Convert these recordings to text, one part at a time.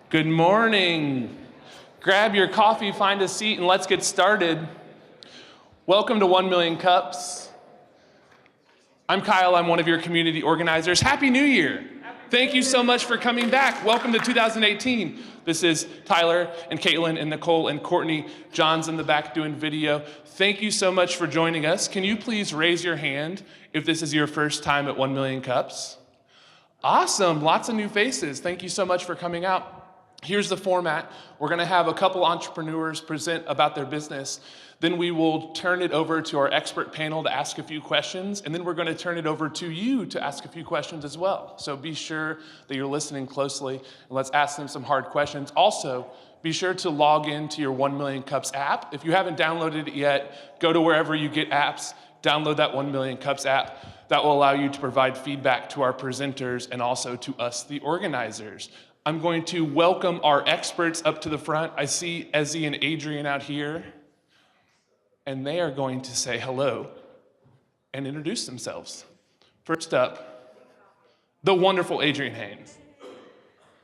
Good morning. Grab your coffee, find a seat, and let's get started. Welcome to 1 Million Cups. I'm Kyle, I'm one of your community organizers. Happy New Year. Thank you so much for coming back. Welcome to 2018. This is Tyler and Caitlin and Nicole and Courtney. John's in the back doing video. Thank you so much for joining us. Can you please raise your hand if this is your first time at 1 Million Cups? Awesome, lots of new faces. Thank you so much for coming out. Here's the format. We're gonna have a couple entrepreneurs present about their business. Then we will turn it over to our expert panel to ask a few questions, and then we're gonna turn it over to you to ask a few questions as well. So be sure that you're listening closely, and let's ask them some hard questions. Also, be sure to log into your 1 Million Cups app. If you haven't downloaded it yet, go to wherever you get apps, download that 1 Million Cups app. That will allow you to provide feedback to our presenters and also to us, the organizers. I'm going to welcome our experts up to the front. I see Ezzy and Adrian out here, and they are going to say hello and introduce themselves. First up, the wonderful Adrian Haynes.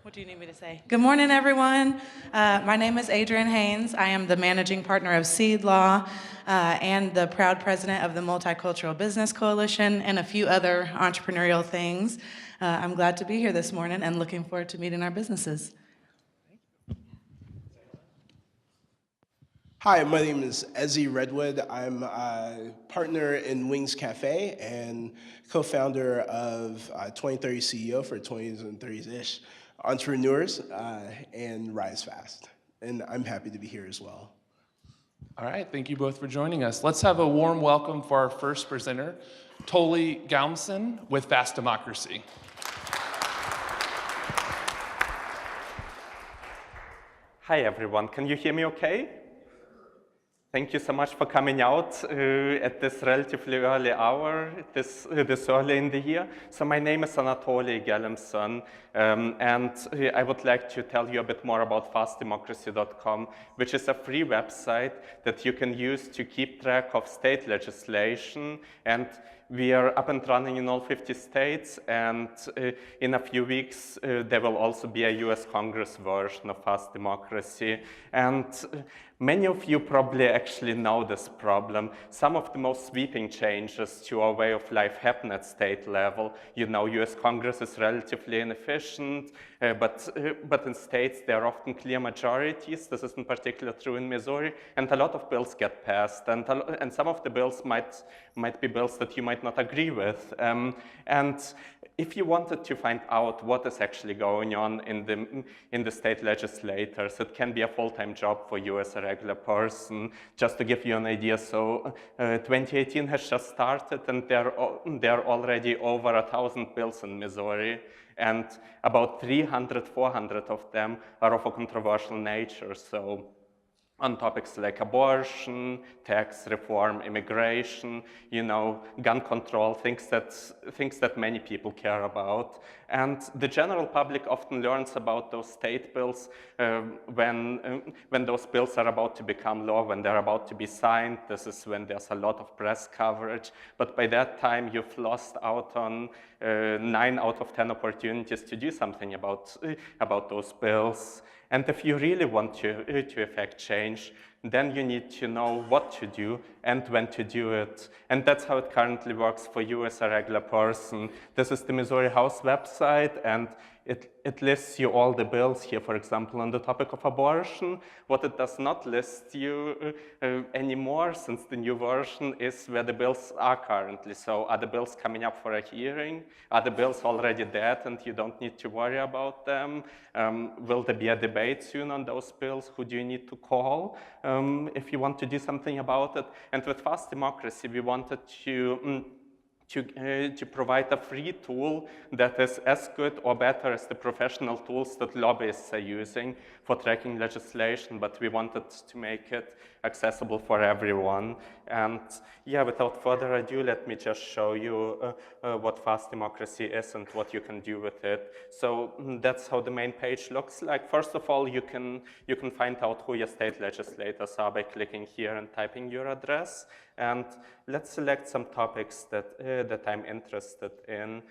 What do you need me to say? Good morning, everyone. My name is Adrian Haynes. I am the managing partner of Seed Law and the proud president of the Multicultural Business Coalition and a few other entrepreneurial things. I'm glad to be here this morning and looking forward to meeting our businesses. Hi, my name is Ezzy Redwood. I'm a partner in Wings Cafe and co-founder of 2030 CEO for 20s and 30s-ish entrepreneurs and Rise Fast. And I'm happy to be here as well. All right, thank you both for joining us. Let's have a warm welcome for our first presenter, Toli Gaumson with Fast Democracy. Hi everyone, can you hear me okay? Thank you so much for coming out at this relatively early hour, this early in the year. So my name is Anatoly Galimson, and I would like to tell you a bit more about fastdemocracy.com, which is a free website that you can use to keep track of state legislation. And we are up and running in all 50 states, and in a few weeks there will also be a US Congress version of Fast Democracy. And many of you probably actually know this problem. Some of the most sweeping changes to our way of life happen at state level. You know, US Congress is relatively inefficient, but in states there are often clear majorities. This is in particular true in Missouri, and a lot of bills get passed, and some of the bills might be bills that you might not agree with. And if you wanted to find out what is actually going on in the state legislators, it can be a full-time job for you as a regular person. Just to give you an idea, so 2018 has just started, and there are already over 1,000 bills in Missouri, and about 300, 400 of them are of a controversial nature. So on topics like abortion, tax reform, immigration, you know, gun control, things that many people care about. And the general public often learns about those state bills when those bills are about to become law, when they're about to be signed. This is when there's a lot of press coverage. But by that time, you've lost out on 9 out of 10 opportunities to do something about those bills. And if you really want to effect change, then you need to know what to do and when to do it. And that's how it currently works for you as a regular person. This is the Missouri House website, and it lists you all the bills here, for example, on the topic of abortion. What it does not list you anymore, since the new version, is where the bills are currently. So are the bills coming up for a hearing? Are the bills already dead and you don't need to worry about them? Will there be a debate soon on those bills? Who do you need to call if you want to do something about it? And with Fast Democracy, we wanted to provide a free tool that is as good or better as the professional tools that lobbyists are using for tracking legislation, but we wanted to make it accessible for everyone. And yeah, without further ado, let me just show you what Fast Democracy is and what you can do with it. So that's how the main page looks like. First of all, you can find out who your state legislators are by clicking here and typing your address. And let's select some topics that I'm interested in.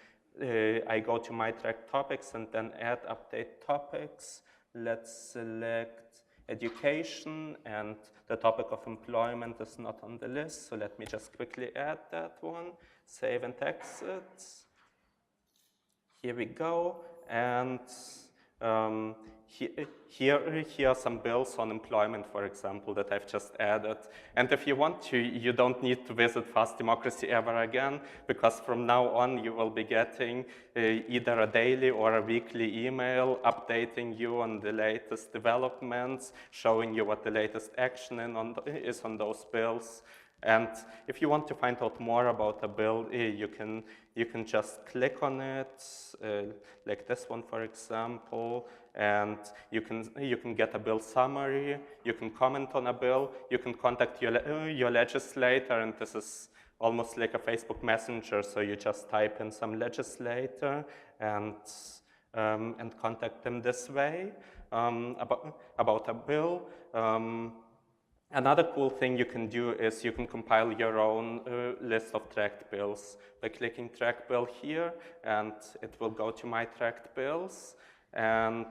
I go to my track topics and then add update topics. let's select education, and the topic of employment is not on the list, so let me just quickly add that one, save and exit. Here we go, and um, here are some bills on employment, for example, that I've just added. And if you want to, you don't need to visit Fast Democracy ever again, because from now on you will be getting either a daily or a weekly email updating you on the latest developments, showing you what the latest action is on those bills. And if you want to find out more about a bill, you can just click on it, like this one, for example, and you can get a bill summary. You can comment on a bill. You can contact your legislator, and this is almost like a Facebook Messenger. So you just type in some legislator and contact them this way about a bill. Another cool thing you can do is you can compile your own list of tracked bills by clicking track bill here, and it will go to my tracked bills. And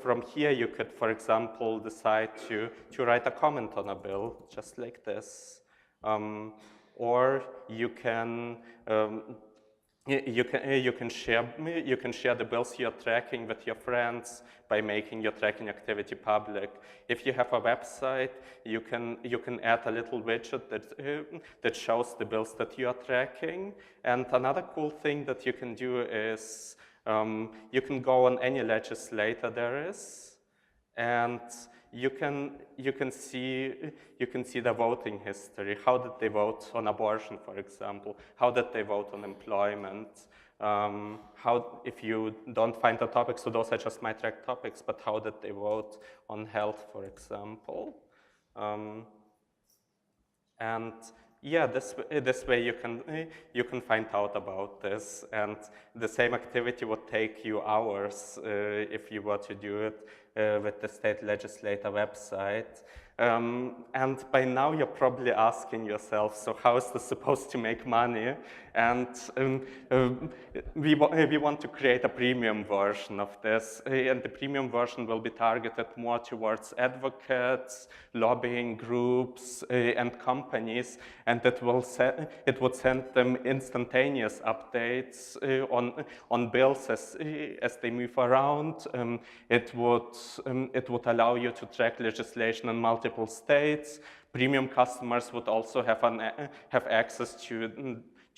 from here you could, for example, decide to write a comment on a bill, just like this. Or you can you can share the bills you're tracking with your friends by making your tracking activity public. If you have a website, you can add a little widget that shows the bills that you are tracking. And another cool thing that you can do is you can go on any legislator there is, and you can see the voting history. How did they vote on abortion, for example? How did they vote on employment? If you don't find the topics, so those are just my track topics, but how did they vote on health, for example? And yeah, this way you can find out about this, and the same activity would take you hours if you were to do it with the state legislator website. And by now you're probably asking yourself, so how is this supposed to make money? And we want to create a premium version of this, and the premium version will be targeted more towards advocates, lobbying groups, and companies, and it would send them instantaneous updates on bills as they move around. It would allow you to track legislation in multiple states. Premium customers would also have access to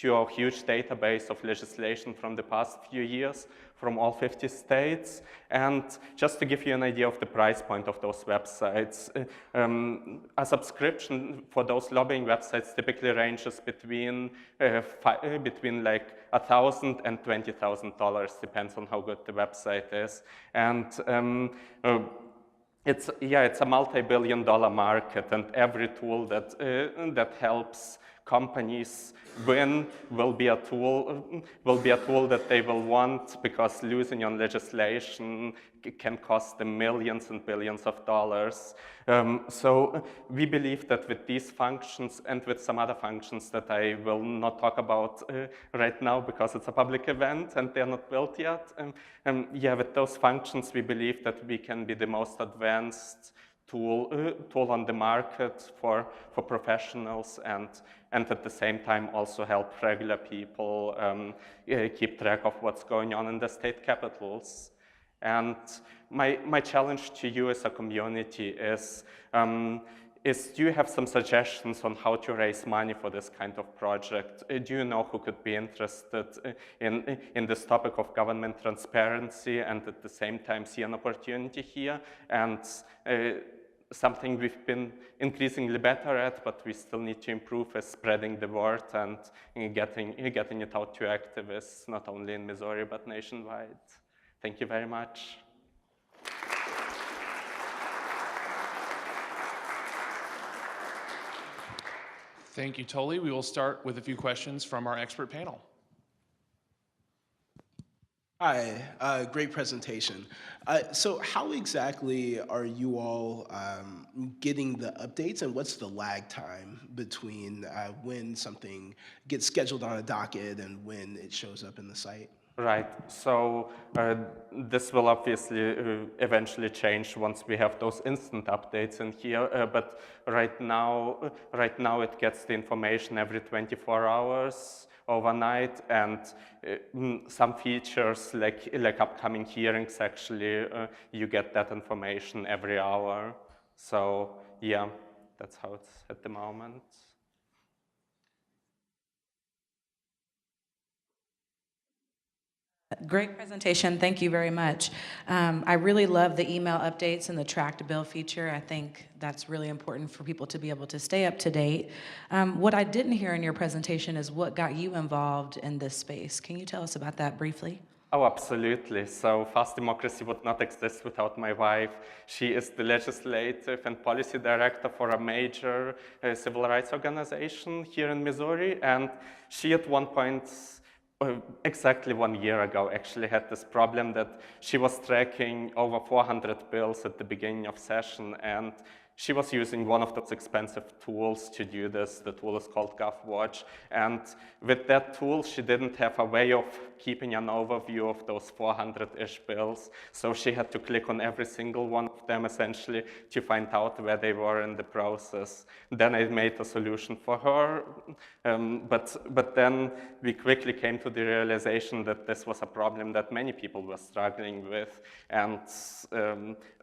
a huge database of legislation from the past few years from all 50 states. And just to give you an idea of the price point of those websites, a subscription for those lobbying websites typically ranges between like $1,000 and $20,000, depends on how good the website is. And it's a multi-billion-dollar market, and every tool that helps companies win will be a tool that they will want, because losing on legislation can cost them millions and billions of dollars. So we believe that with these functions and with some other functions that I will not talk about right now because it's a public event and they're not built yet, with those functions we believe that we can be the most advanced tool on the market for professionals, and at the same time also help regular people keep track of what's going on in the state capitals. And my challenge to you as a community is do you have some suggestions on how to raise money for this kind of project? Do you know who could be interested in this topic of government transparency and at the same time see an opportunity here? And something we've been increasingly better at, but we still need to improve, is spreading the word and getting it out to activists, not only in Missouri, but nationwide. Thank you very much. Thank you, Toli. We will start with a few questions from our expert panel. Hi, great presentation. So how exactly are you all getting the updates, and what's the lag time between when something gets scheduled on a docket and when it shows up in the site? Right. So this will obviously eventually change once we have those instant updates in here. But right now it gets the information every 24 hours overnight, and some features like upcoming hearings actually you get that information every hour. So yeah, that's how it's at the moment. Great presentation. Thank you very much. I really love the email updates and the track to bill feature. I think that's really important for people to be able to stay up to date. What I didn't hear in your presentation is what got you involved in this space. Can you tell us about that briefly? Oh, absolutely. So Fast Democracy would not exist without my wife. She is the legislative and policy director for a major civil rights organization here in Missouri. And she at one point, exactly 1 year ago, actually had this problem that she was tracking over 400 bills at the beginning of session. And she was using one of those expensive tools to do this. The tool is called GovWatch. And with that tool, she didn't have a way of keeping an overview of those 400-ish bills. So she had to click on every single one of them, essentially, to find out where they were in the process. Then I made a solution for her. But then we quickly came to the realization that this was a problem that many people were struggling with. And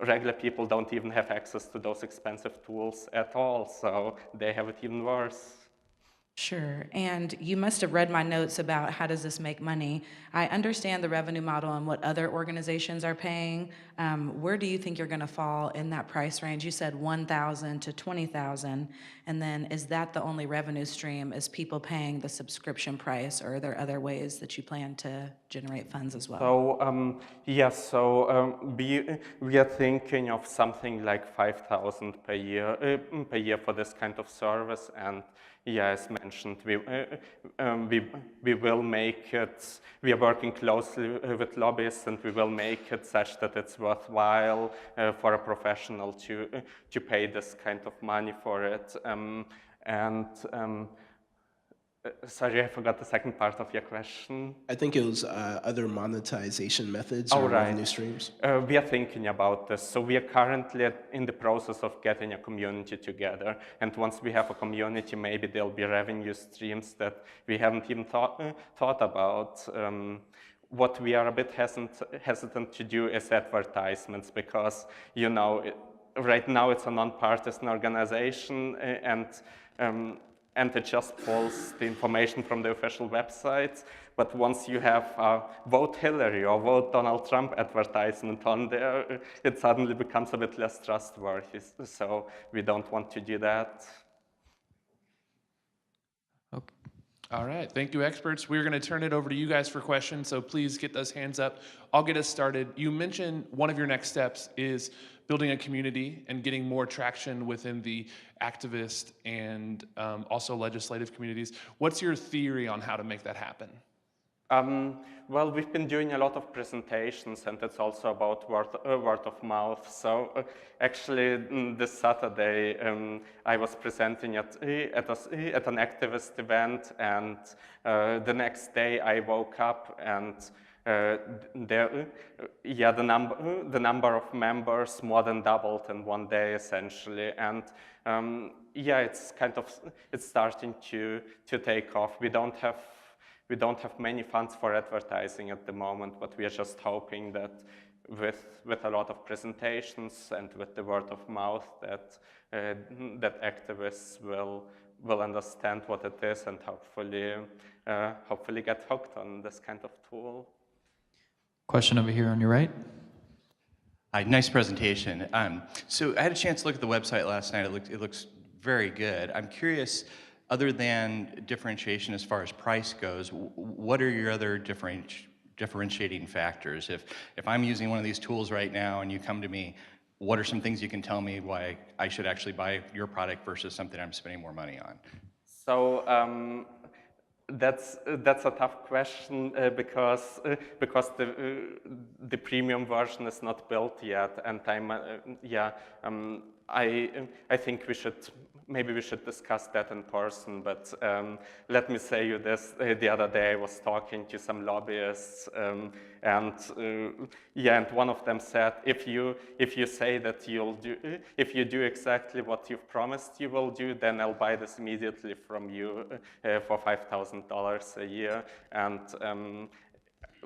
regular people don't even have access to those expensive tools at all, so they have it even worse. Sure. And you must have read my notes about how does this make money. I understand the revenue model and what other organizations are paying. Where do you think you're going to fall in that price range? You said 1,000 to 20,000. And then is that the only revenue stream? Is people paying the subscription price, or are there other ways that you plan to generate funds as well? So we are thinking of something like 5,000 per year for this kind of service. And yeah, as mentioned, we will make it. We are working closely with lobbyists, and we will make it such that it's worthwhile for a professional to pay this kind of money for it. Sorry, I forgot the second part of your question. I think it was other monetization methods or revenue streams. We are thinking about this. So we are currently in the process of getting a community together. And once we have a community, maybe there'll be revenue streams that we haven't even thought about. What we are a bit hesitant to do is advertisements, because, you know, right now it's a nonpartisan organization, and it just pulls the information from the official websites. But once you have a vote Hillary or vote Donald Trump advertisement on there, it suddenly becomes a bit less trustworthy. So we don't want to do that. Okay. All right, thank you, experts. We're going to turn it over to you guys for questions, so please get those hands up. I'll get us started. You mentioned one of your next steps is building a community and getting more traction within the activist and also legislative communities. What's your theory on how to make that happen? Well, we've been doing a lot of presentations, and it's also about word of mouth. So actually, this Saturday, I was presenting at an activist event, and the next day I woke up and the number of members more than doubled in one day, essentially. And yeah, it's starting to take off. We don't have many funds for advertising at the moment, but we are just hoping that with a lot of presentations and with the word of mouth that activists will understand what it is, and hopefully get hooked on this kind of tool. Question over here on your right. Hi, nice presentation. So I had a chance to look at the website last night. It looks very good. I'm curious, other than differentiation as far as price goes, what are your other differentiating factors? If I'm using one of these tools right now and you come to me, what are some things you can tell me why I should actually buy your product versus something I'm spending more money on? So that's a tough question because the premium version is not built yet, and I think maybe we should discuss that in person, but let me say you this, the other day I was talking to some lobbyists, and one of them said, if you say that if you do exactly what you've promised you will do, then I'll buy this immediately from you for $5,000 a year, and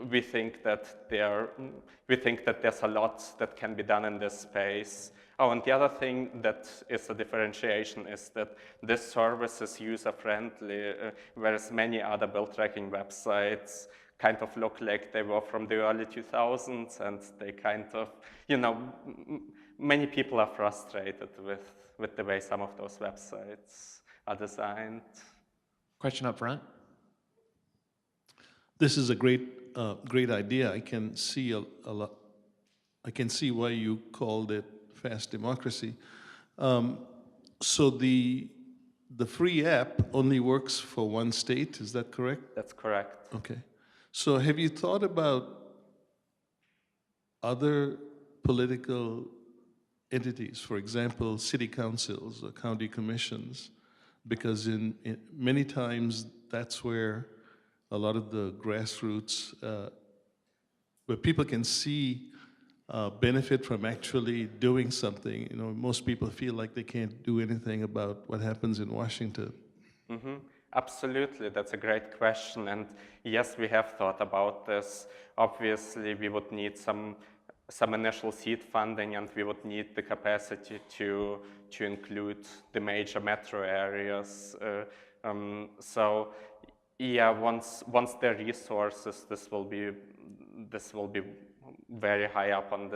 we think that there's a lot that can be done in this space. Oh, and the other thing that is a differentiation is that this service is user-friendly, whereas many other bill tracking websites kind of look like they were from the early 2000s, and they kind of, many people are frustrated with the way some of those websites are designed. Question up front. This is a great idea. I can see a lot. I can see why you called it fast democracy. So the free app only works for one state. Is that correct? That's correct. Okay. So have you thought about other political entities, for example, city councils or county commissions? Because in many times that's where a lot of the grassroots, where people can see benefit from actually doing something. Most people feel like they can't do anything about what happens in Washington. Mm-hmm. Absolutely, that's a great question. And yes, we have thought about this. Obviously, we would need some initial seed funding, and we would need the capacity to include the major metro areas. So yeah, once there are resources, this will be very high up on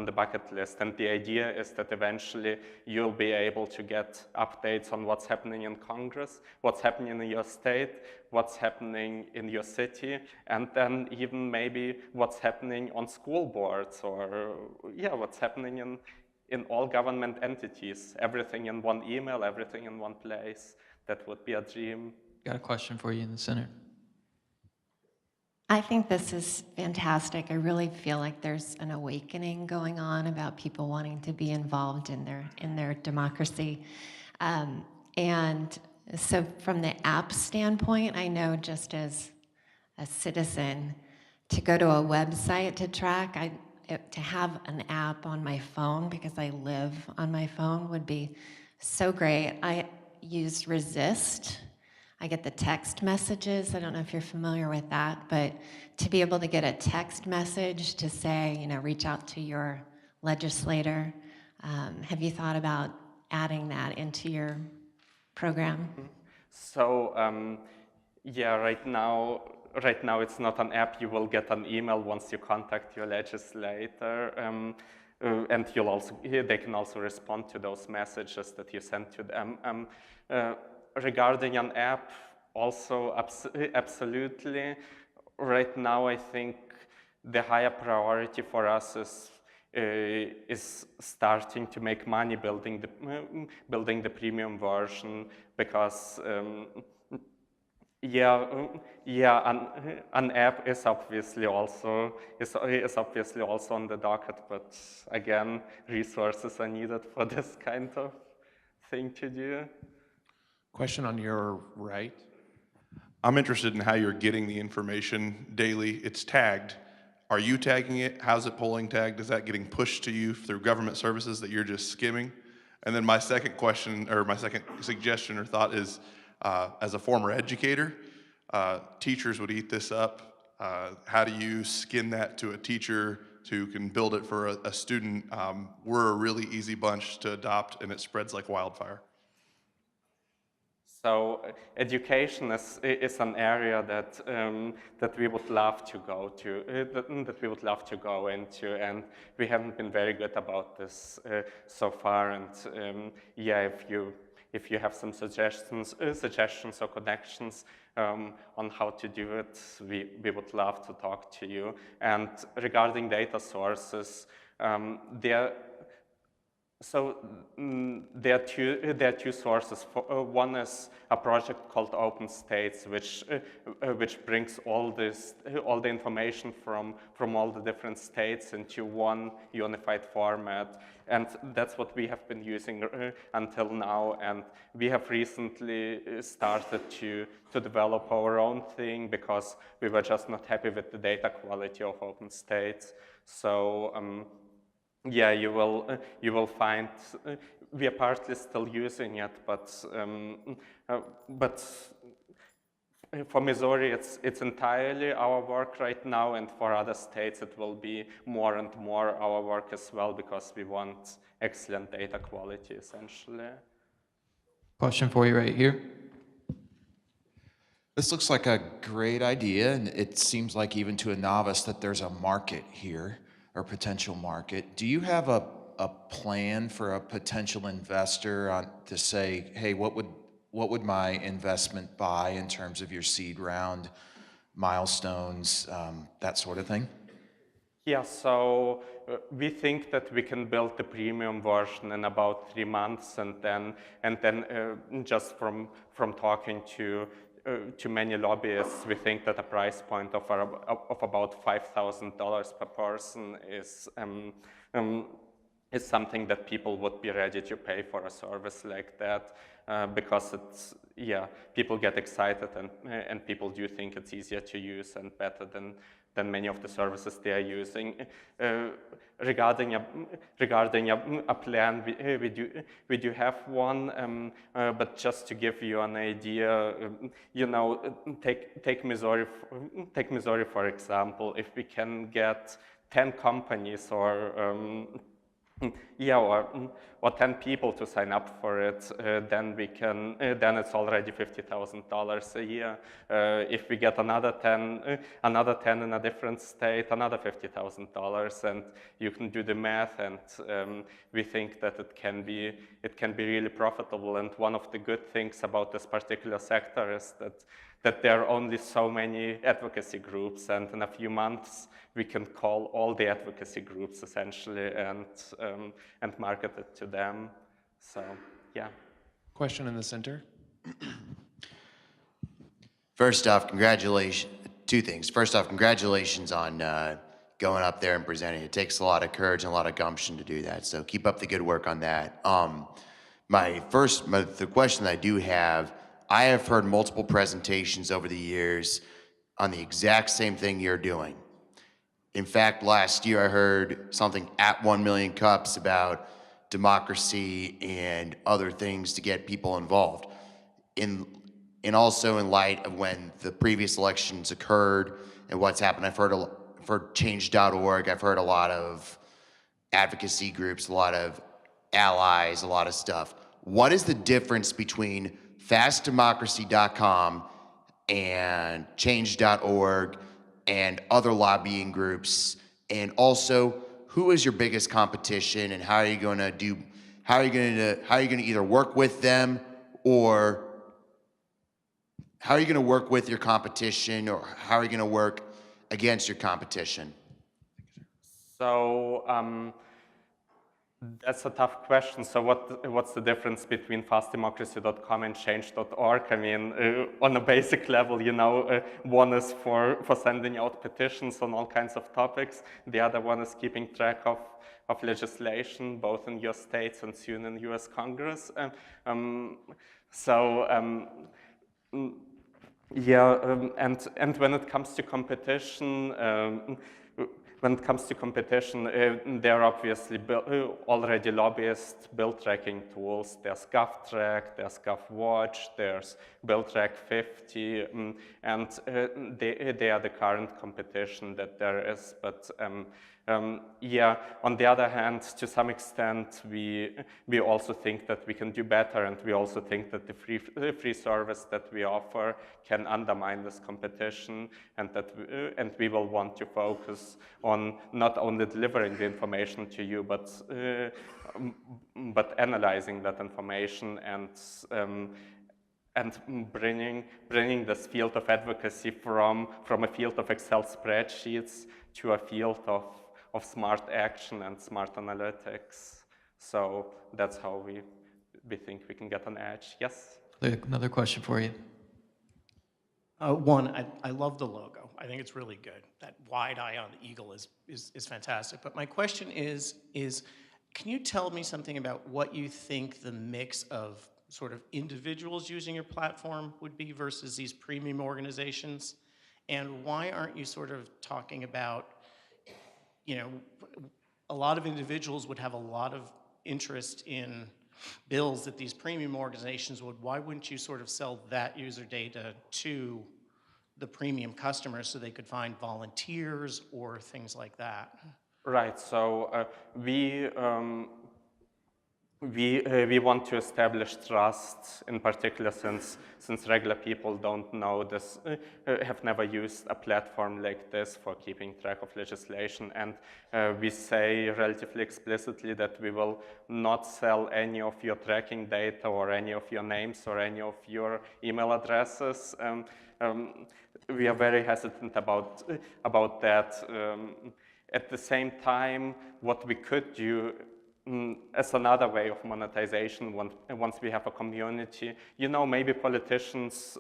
the bucket list. And the idea is that eventually you'll be able to get updates on what's happening in Congress, what's happening in your state, what's happening in your city, and then even maybe what's happening on school boards, or what's happening in all government entities. Everything in one email, everything in one place. That would be a dream. Got a question for you in the center. I think this is fantastic. I really feel like there's an awakening going on about people wanting to be involved in their democracy. And so from the app standpoint, I know just as a citizen, to go to a website to track, to have an app on my phone, because I live on my phone, would be so great. I use Resist. I get the text messages. I don't know if you're familiar with that, but to be able to get a text message to say, reach out to your legislator. Have you thought about adding that into your program? So, right now it's not an app. You will get an email once you contact your legislator, and they can also respond to those messages that you send to them. Regarding an app, also absolutely. Right now, I think the higher priority for us is starting to make money building the premium version, because an app is obviously also on the docket, but again, resources are needed for this kind of thing to do. Question on your right. I'm interested in how you're getting the information daily. It's tagged. Are you tagging it? How's it polling tagged? Is that getting pushed to you through government services that you're just skimming? And then my second question, or my second suggestion or thought is, as a former educator, teachers would eat this up. How do you skin that to a teacher who can build it for a student? We're a really easy bunch to adopt, and it spreads like wildfire. So education is an area that we would love to go to, that we would love to go into, and we haven't been very good about this so far. And if you have some suggestions or connections on how to do it, we would love to talk to you. And regarding data sources, So there are two sources. One is a project called Open States, which brings all the information from all the different states into one unified format, and that's what we have been using until now. And we have recently started to develop our own thing because we were just not happy with the data quality of Open States. So. Yeah, you will find we are partly still using it, but for Missouri it's entirely our work right now, and for other states it will be more and more our work as well because we want excellent data quality essentially. Question for you right here. This looks like a great idea, and it seems like even to a novice that there's a market here, or potential market. Do you have a plan for a potential investor to say, hey, what would my investment buy in terms of your seed round, milestones, that sort of thing? Yeah, so we think that we can build the premium version in about 3 months, and then just from talking to many lobbyists, we think that a price point of about $5,000 per person is something that people would be ready to pay for a service like that, because people get excited and people do think it's easier to use and better than many of the services they are using. Regarding a plan, we do have one, but just to give you an idea, take Missouri for example. If we can get 10 companies or 10 people to sign up for it, then then it's already $50,000 a year. If we get another 10 in a different state, another $50,000, and you can do the math. And we think that it can be really profitable. And one of the good things about this particular sector is that there are only so many advocacy groups, and in a few months we can call all the advocacy groups essentially and market it to them. So yeah. Question in the center. First off, congratulations. Two things. First off, congratulations on going up there and presenting. It takes a lot of courage and a lot of gumption to do that. So keep up the good work on that. The question that I do have, I have heard multiple presentations over the years on the exact same thing you're doing. In fact, last year I heard something at 1 million cups about democracy and other things to get people involved. And also in light of when the previous elections occurred and what's happened, I've heard change.org, I've heard a lot of advocacy groups, a lot of allies, a lot of stuff. What is the difference between fastdemocracy.com and change.org and other lobbying groups? And also, who is your biggest competition, and how are you going to either work with them, or how are you going to work with your competition, or how are you going to work against your competition? So that's a tough question. So what's the difference between fastdemocracy.com and change.org? I mean, on a basic level, one is for sending out petitions on all kinds of topics. The other one is keeping track of legislation, both in your states and soon in US Congress. And when it comes to competition, there are obviously already lobbyists bill tracking tools. There's GovTrack, there's GovWatch, there's BillTrack 50, and they are the current competition that there is. But on the other hand, to some extent, we also think that we can do better, and we also think that the free service that we offer can undermine this competition, and we will want to focus on not only delivering the information to you, but analyzing that information and bringing this field of advocacy from a field of Excel spreadsheets to a field of smart action and smart analytics. So that's how we think we can get an edge. Yes? Another question for you. One, I love the logo. I think it's really good. That wide eye on the eagle is fantastic. But my question is, can you tell me something about what you think the mix of sort of individuals using your platform would be versus these premium organizations? And why aren't you sort of talking about, a lot of individuals would have a lot of interest in bills that these premium organizations would. Why wouldn't you sort of sell that user data to the premium customers so they could find volunteers or things like that? Right, so we want to establish trust, in particular since regular people don't know this, have never used a platform like this for keeping track of legislation. And we say relatively explicitly that we will not sell any of your tracking data or any of your names or any of your email addresses. We are very hesitant about that. At the same time, what we could do as another way of monetization once we have a community. Maybe politicians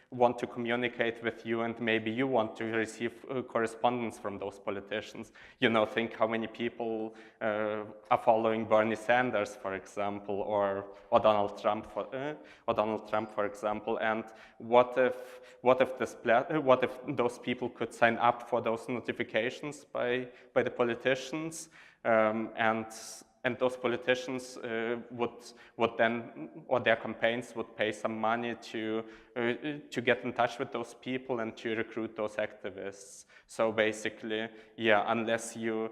want to communicate with you, and maybe you want to receive correspondence from those politicians. Think how many people are following Bernie Sanders, for example, or Donald Trump, for example. And what if those people could sign up for those notifications by the politicians, and those politicians would then, or their campaigns would pay some money to get in touch with those people and to recruit those activists. So basically, yeah, unless you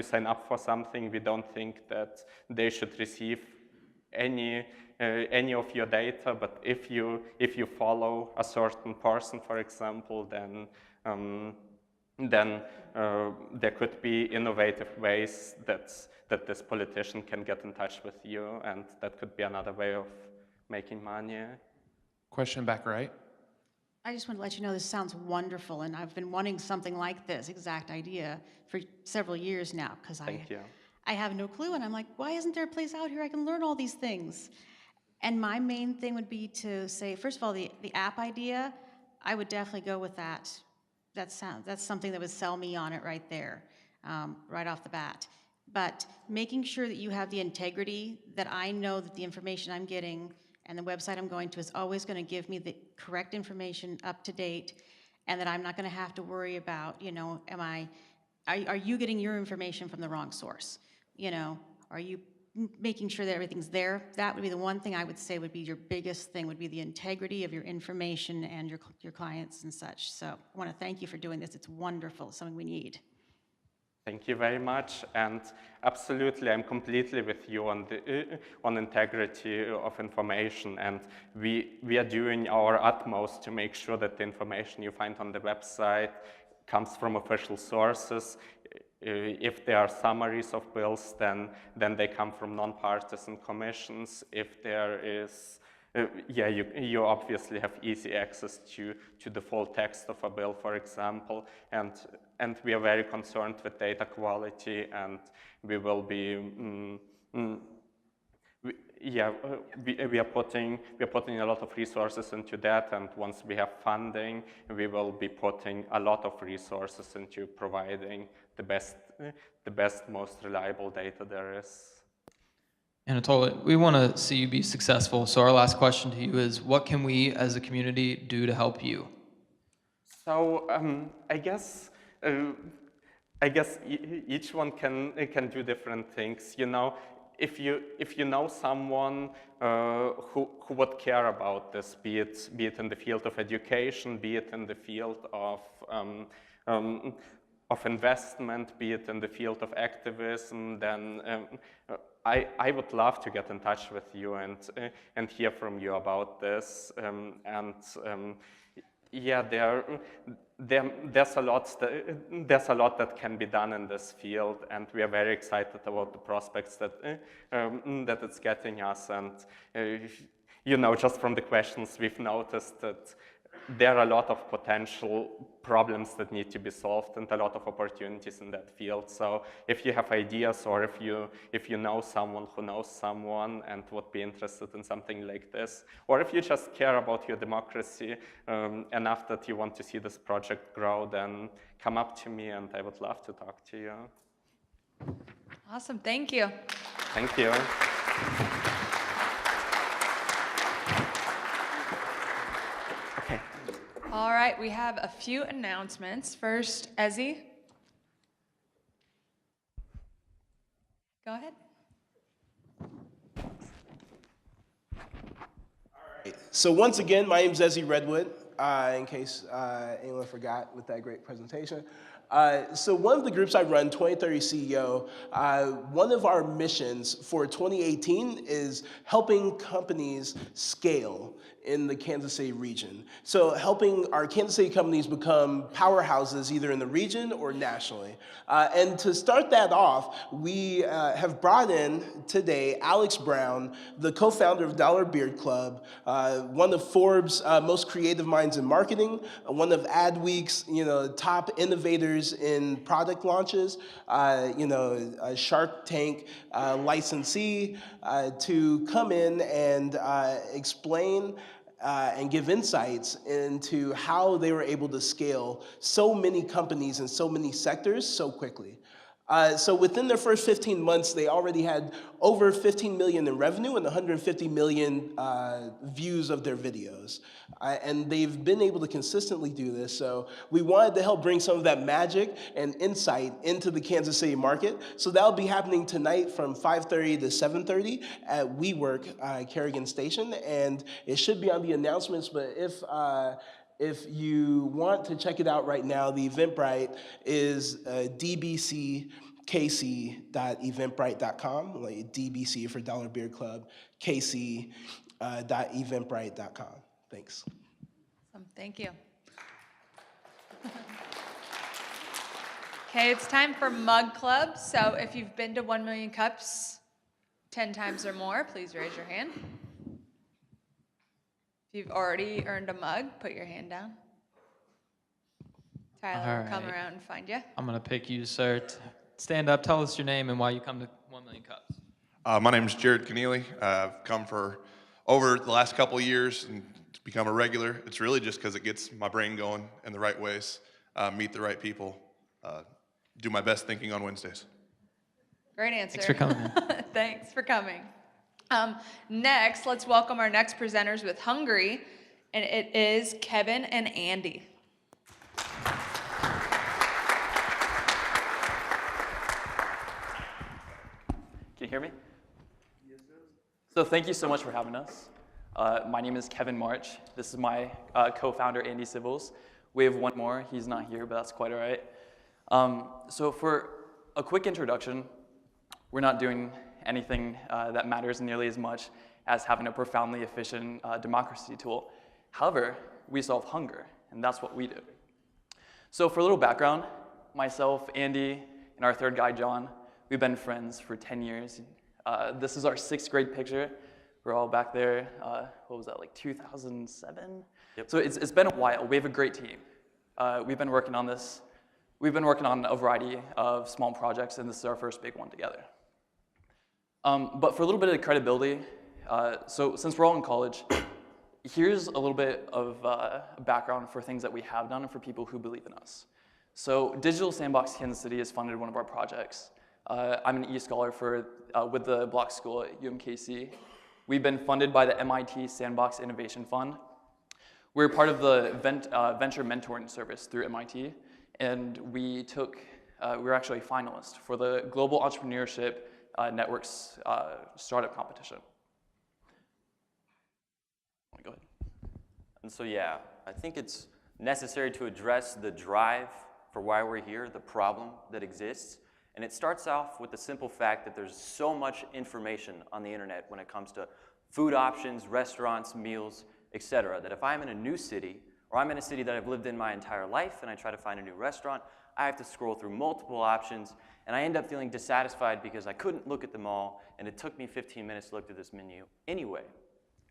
sign up for something, we don't think that they should receive any of your data. But if you follow a certain person, for example, then there could be innovative ways that this politician can get in touch with you, and that could be another way of making money. Question back right. I just want to let you know this sounds wonderful, and I've been wanting something like this exact idea for several years now, because I have no clue, and I'm like, why isn't there a place out here I can learn all these things? And my main thing would be to say, first of all, the app idea, I would definitely go with that. That's something that would sell me on it right there, right off the bat. But making sure that you have the integrity, that I know that the information I'm getting and the website I'm going to is always going to give me the correct information up to date, and that I'm not going to have to worry about, are you getting your information from the wrong source? Are you making sure that everything's there? That would be the one thing I would say would be your biggest thing, would be the integrity of your information and your clients and such. So I want to thank you for doing this. It's wonderful. It's something we need. Thank you very much, and absolutely, I'm completely with you on integrity of information, and we are doing our utmost to make sure that the information you find on the website comes from official sources. If there are summaries of bills, then they come from nonpartisan commissions. If there is you obviously have easy access to the full text of a bill, for example, and we are very concerned with data quality, and we will be we are putting a lot of resources into that, and once we have funding, we will be putting a lot of resources into providing the best, most reliable data there is. Anatoly, we want to see you be successful. So our last question to you is, what can we as a community do to help you? So I guess each one can do different things. If you know someone who would care about this, be it in the field of education, be it in the field of investment, be it in the field of activism, then I would love to get in touch with you and hear from you about this. There's a lot that can be done in this field, and we are very excited about the prospects that it's getting us. And just from the questions, we've noticed that there are a lot of potential problems that need to be solved and a lot of opportunities in that field. So if you have ideas or if you know someone who knows someone and would be interested in something like this, or if you just care about your democracy enough that you want to see this project grow, then come up to me and I would love to talk to you. Awesome, thank you. Thank you. Okay. All right, we have a few announcements. First, Ezzy. Go ahead. So once again, my name is Ezzy Redwood, in case anyone forgot with that great presentation. So one of the groups I run, 2030 CEO, one of our missions for 2018 is helping companies scale in the Kansas City region. So helping our Kansas City companies become powerhouses either in the region or nationally. And to start that off, we have brought in today Alex Brown, the co-founder of Dollar Beard Club, one of Forbes' most creative minds in marketing, one of Adweek's top innovators in product launches, a Shark Tank licensee, to come in and explain and give insights into how they were able to scale so many companies in so many sectors so quickly. So within their first 15 months, they already had over 15 million in revenue and 150 million views of their videos. And they've been able to consistently do this. So we wanted to help bring some of that magic and insight into the Kansas City market. So that'll be happening tonight from 5:30 to 7:30 at WeWork Kerrigan Station. And it should be on the announcements, but if you want to check it out right now, the Eventbrite is dbckc.eventbrite.com, like DBC for Dollar Beard Club, kc.eventbrite.com. Thanks. Awesome, thank you. Okay, it's time for Mug Club. So if you've been to 1 Million Cups 10 times or more, please raise your hand. If you've already earned a mug, put your hand down. Tyler will come around and find you. I'm going to pick you, sir. Stand up, tell us your name and why you come to 1 Million Cups. My name is Jared Keneally. I've come for over the last couple of years and to become a regular. It's really just because it gets my brain going in the right ways, meet the right people, do my best thinking on Wednesdays. Great answer. Thanks for coming. Thanks for coming. Next, let's welcome our next presenters with Hungary, and it is Kevin and Andy. Can you hear me? Yes, sir. So thank you so much for having us. My name is Kevin March. This is my co-founder, Andy Civils. We have one more. He's not here, but that's quite all right. So for a quick introduction, we're not doing anything that matters nearly as much as having a profoundly efficient democracy tool. However, we solve hunger, and that's what we do. So for a little background, myself, Andy, and our third guy, John, we've been friends for 10 years. This is our 6th grade picture. We're all back there, what was that, like 2007? Yep. So it's been a while. We have a great team. We've been working on this. We've been working on a variety of small projects, and this is our first big one together. But for a little bit of credibility, so since we're all in college, here's a little bit of background for things that we have done and for people who believe in us. So Digital Sandbox Kansas City has funded one of our projects. I'm an E-Scholar with the Block School at UMKC. We've been funded by the MIT Sandbox Innovation Fund. We're part of the Venture Mentoring Service through MIT, and we were actually finalists for the Global Entrepreneurship Network's startup competition. Go ahead. And so, yeah, I think it's necessary to address the drive for why we're here, the problem that exists. And it starts off with the simple fact that there's so much information on the internet when it comes to food options, restaurants, meals, etc., that if I'm in a new city, or I'm in a city that I've lived in my entire life and I try to find a new restaurant, I have to scroll through multiple options, and I end up feeling dissatisfied because I couldn't look at them all, and it took me 15 minutes to look through this menu anyway.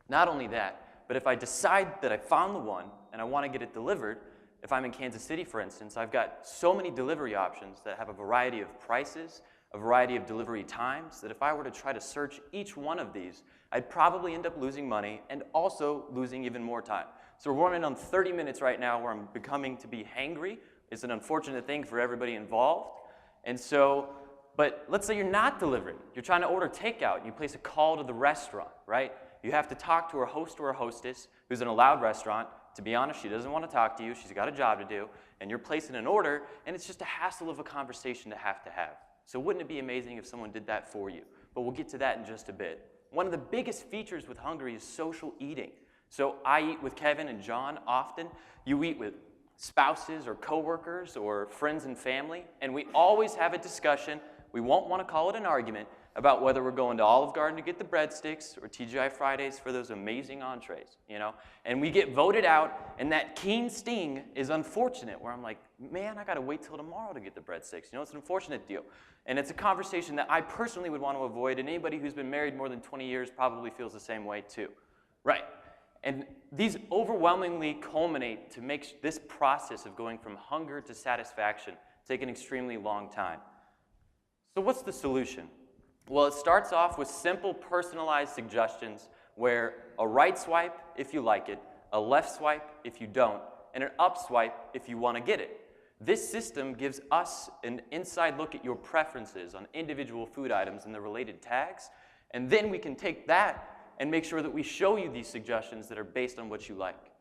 Not only that, But if I decide that I found the one and I want to get it delivered, if I'm in Kansas City, for instance, I've got so many delivery options that have a variety of prices, a variety of delivery times, that if I were to try to search each one of these, I'd probably end up losing money and also losing even more time. So we're running on 30 minutes right now where I'm becoming to be hangry. It's an unfortunate thing for everybody involved. And so, but let's say you're not delivering. You're trying to order takeout and you place a call to the restaurant, right? You have to talk to a host or a hostess who's in a loud restaurant. To be honest, she doesn't want to talk to you. She's got a job to do. And you're placing an order, and it's just a hassle of a conversation to have. So wouldn't it be amazing if someone did that for you? But we'll get to that in just a bit. One of the biggest features with Hungry is social eating. So I eat with Kevin and John often. You eat with spouses or coworkers or friends and family, and we always have a discussion. We won't want to call it an argument about whether we're going to Olive Garden to get the breadsticks or TGI Fridays for those amazing entrees, you know? And we get voted out, and that keen sting is unfortunate, where I'm like, man, I got to wait till tomorrow to get the breadsticks. You know, it's an unfortunate deal. And it's a conversation that I personally would want to avoid, and anybody who's been married more than 20 years probably feels the same way too. Right. And these overwhelmingly culminate to make this process of going from hunger to satisfaction take an extremely long time. So what's the solution? Well, it starts off with simple personalized suggestions where a right swipe if you like it, a left swipe if you don't, and an up swipe if you want to get it. This system gives us an inside look at your preferences on individual food items and the related tags, and then we can take that and make sure that we show you these suggestions that are based on what you like.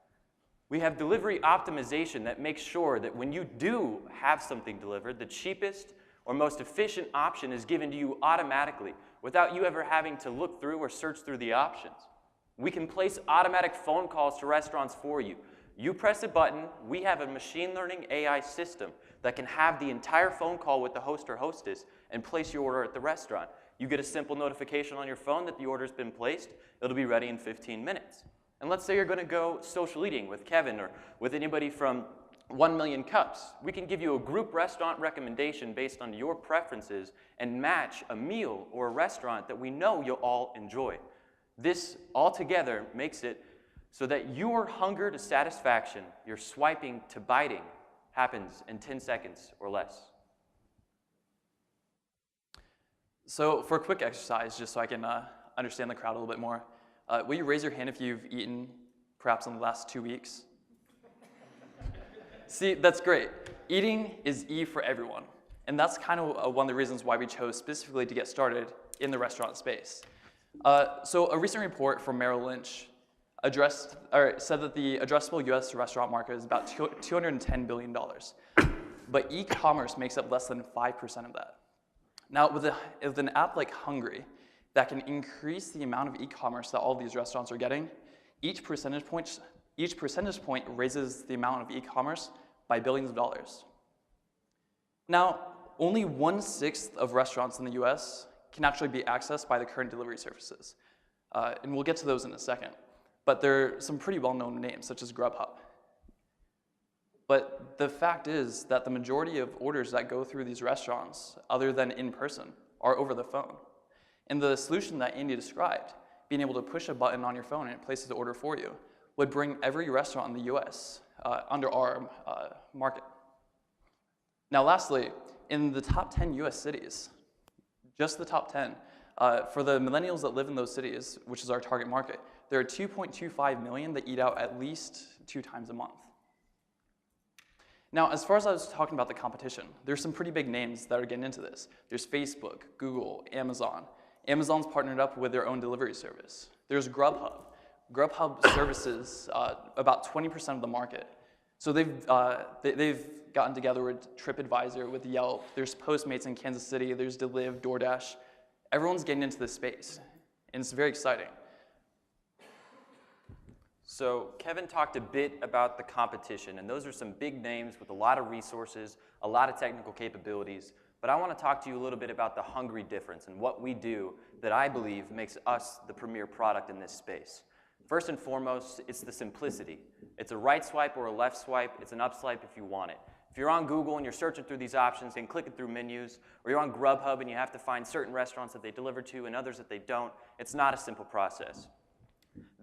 We have delivery optimization that makes sure that when you do have something delivered, the cheapest or most efficient option is given to you automatically without you ever having to look through or search through the options. We can place automatic phone calls to restaurants for you. You press a button, we have a machine learning AI system that can have the entire phone call with the host or hostess and place your order at the restaurant. You get a simple notification on your phone that the order's been placed. It'll be ready in 15 minutes. And let's say you're going to go social eating with Kevin or with anybody from 1 Million Cups. We can give you a group restaurant recommendation based on your preferences and match a meal or a restaurant that we know you'll all enjoy. This altogether makes it so that your hunger to satisfaction, your swiping to biting, happens in 10 seconds or less. So for a quick exercise, just so I can understand the crowd a little bit more, will you raise your hand if you've eaten perhaps in the last 2 weeks? See, that's great. Eating is E for everyone. And that's kind of one of the reasons why we chose specifically to get started in the restaurant space. So a recent report from Merrill Lynch said that the addressable US restaurant market is about $210 billion. But e-commerce makes up less than 5% of that. Now, with an app like Hungry that can increase the amount of e-commerce that all these restaurants are getting, each percentage point raises the amount of e-commerce by billions of dollars. Now, only 1/6 of restaurants in the US can actually be accessed by the current delivery services. And we'll get to those in a second. But there are some pretty well-known names, such as Grubhub. But the fact is that the majority of orders that go through these restaurants, other than in person, are over the phone. And the solution that Andy described, being able to push a button on your phone and it places the order for you, would bring every restaurant in the US under our market. Now lastly, in the top 10 US cities, just the top 10, for the millennials that live in those cities, which is our target market, there are 2.25 million that eat out at least 2 times a month. Now, as far as I was talking about the competition, there's some pretty big names that are getting into this. There's Facebook, Google, Amazon. Amazon's partnered up with their own delivery service. There's Grubhub. Grubhub services about 20% of the market. So they've gotten together with TripAdvisor, with Yelp. There's Postmates in Kansas City. There's Deliv, DoorDash. Everyone's getting into this space, and it's very exciting. So Kevin talked a bit about the competition, and those are some big names with a lot of resources, a lot of technical capabilities. But I want to talk to you a little bit about the Hungry difference and what we do that I believe makes us the premier product in this space. First and foremost, it's the simplicity. It's a right swipe or a left swipe. It's an up swipe if you want it. If you're on Google and you're searching through these options and clicking through menus, or you're on Grubhub and you have to find certain restaurants that they deliver to and others that they don't, it's not a simple process.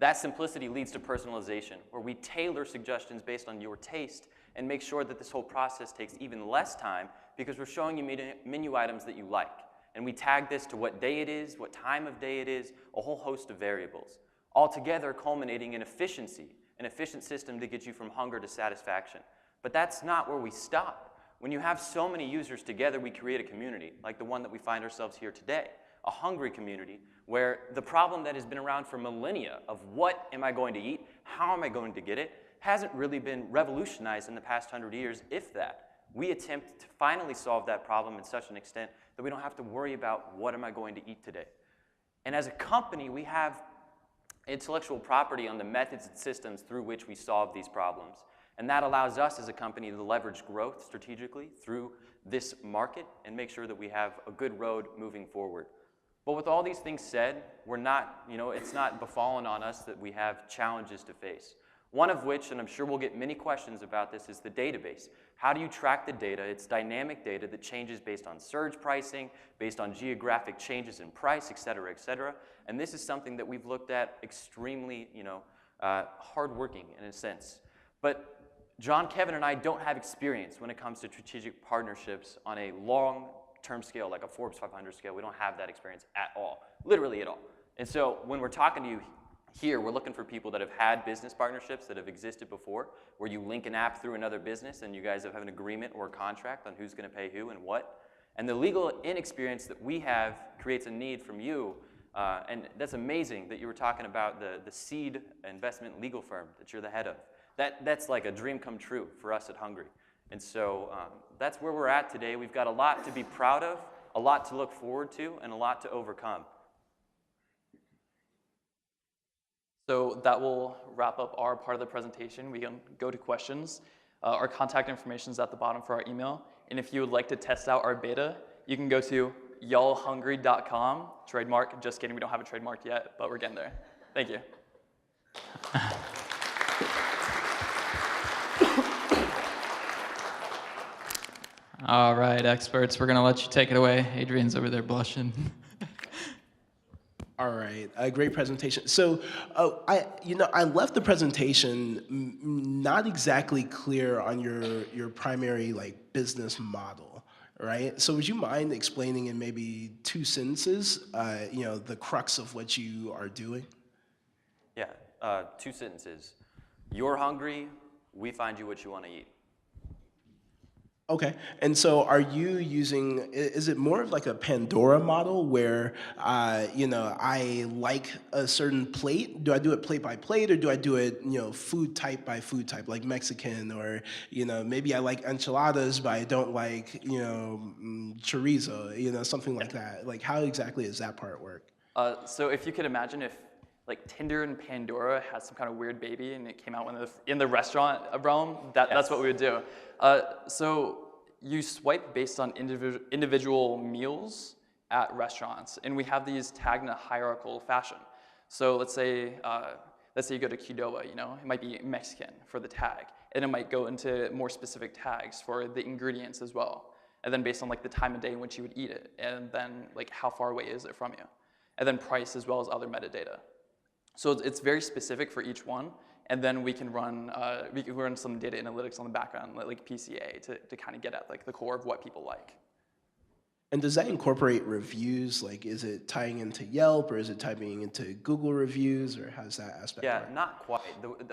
That simplicity leads to personalization, where we tailor suggestions based on your taste and make sure that this whole process takes even less time because we're showing you menu items that you like. And we tag this to what day it is, what time of day it is, a whole host of variables, altogether culminating in efficiency, an efficient system to get you from hunger to satisfaction. But that's not where we stop. When you have so many users together, we create a community, like the one that we find ourselves here today, a hungry community, where the problem that has been around for millennia of what am I going to eat, how am I going to get it, hasn't really been revolutionized in the past 100 years, if that. We attempt to finally solve that problem in such an extent that we don't have to worry about what am I going to eat today. And as a company, we have intellectual property on the methods and systems through which we solve these problems. And that allows us as a company to leverage growth strategically through this market and make sure that we have a good road moving forward. But with all these things said, we're not, it's not befallen on us that we have challenges to face. One of which, and I'm sure we'll get many questions about this, is the database. How do you track the data? It's dynamic data that changes based on surge pricing, based on geographic changes in price, et cetera, et cetera. And this is something that we've looked at extremely, hardworking in a sense. But John, Kevin, and I don't have experience when it comes to strategic partnerships on a long-term scale, like a Forbes 500 scale. We don't have that experience at all, literally at all. And so when we're talking to you here, we're looking for people that have had business partnerships that have existed before, where you link an app through another business and you guys have an agreement or a contract on who's going to pay who and what. And the legal inexperience that we have creates a need from you. And that's amazing that you were talking about the seed investment legal firm that you're the head of. That's like a dream come true for us at Hungry. And so that's where we're at today. We've got a lot to be proud of, a lot to look forward to, and a lot to overcome. So that will wrap up our part of the presentation. We can go to questions. Our contact information is at the bottom for our email. And if you would like to test out our beta, you can go to y'allhungry.com. Trademark, just kidding, we don't have a trademark yet, but we're getting there. Thank you. All right, experts, we're gonna let you take it away. Adrian's over there blushing. All right, a great presentation. So, I left the presentation not exactly clear on your primary business model, right? So, would you mind explaining in maybe 2 sentences, the crux of what you are doing? Yeah, 2 sentences. You're hungry, we find you what you want to eat. Okay, and so are you using, is it more of like a Pandora model where, I like a certain plate? Do I do it plate by plate, or do I do it, food type by food type, like Mexican, or, maybe I like enchiladas, but I don't like, chorizo, something like that? Like, how exactly does that part work? So if you could imagine if Tinder and Pandora had some kind of weird baby and it came out in the restaurant realm, that's what we would do. So you swipe based on individual meals at restaurants, and we have these tagged in a hierarchical fashion. So let's say you go to Qdoba, it might be Mexican for the tag, and it might go into more specific tags for the ingredients as well. And then based on the time of day in which you would eat it, and then how far away is it from you, and then price as well as other metadata. So it's very specific for each one, and then we can run some data analytics on the background, like PCA, to kind of get at the core of what people like. And does that incorporate reviews? Like, is it tying into Yelp, or is it tying into Google reviews, or how does that aspect work? Yeah, not quite.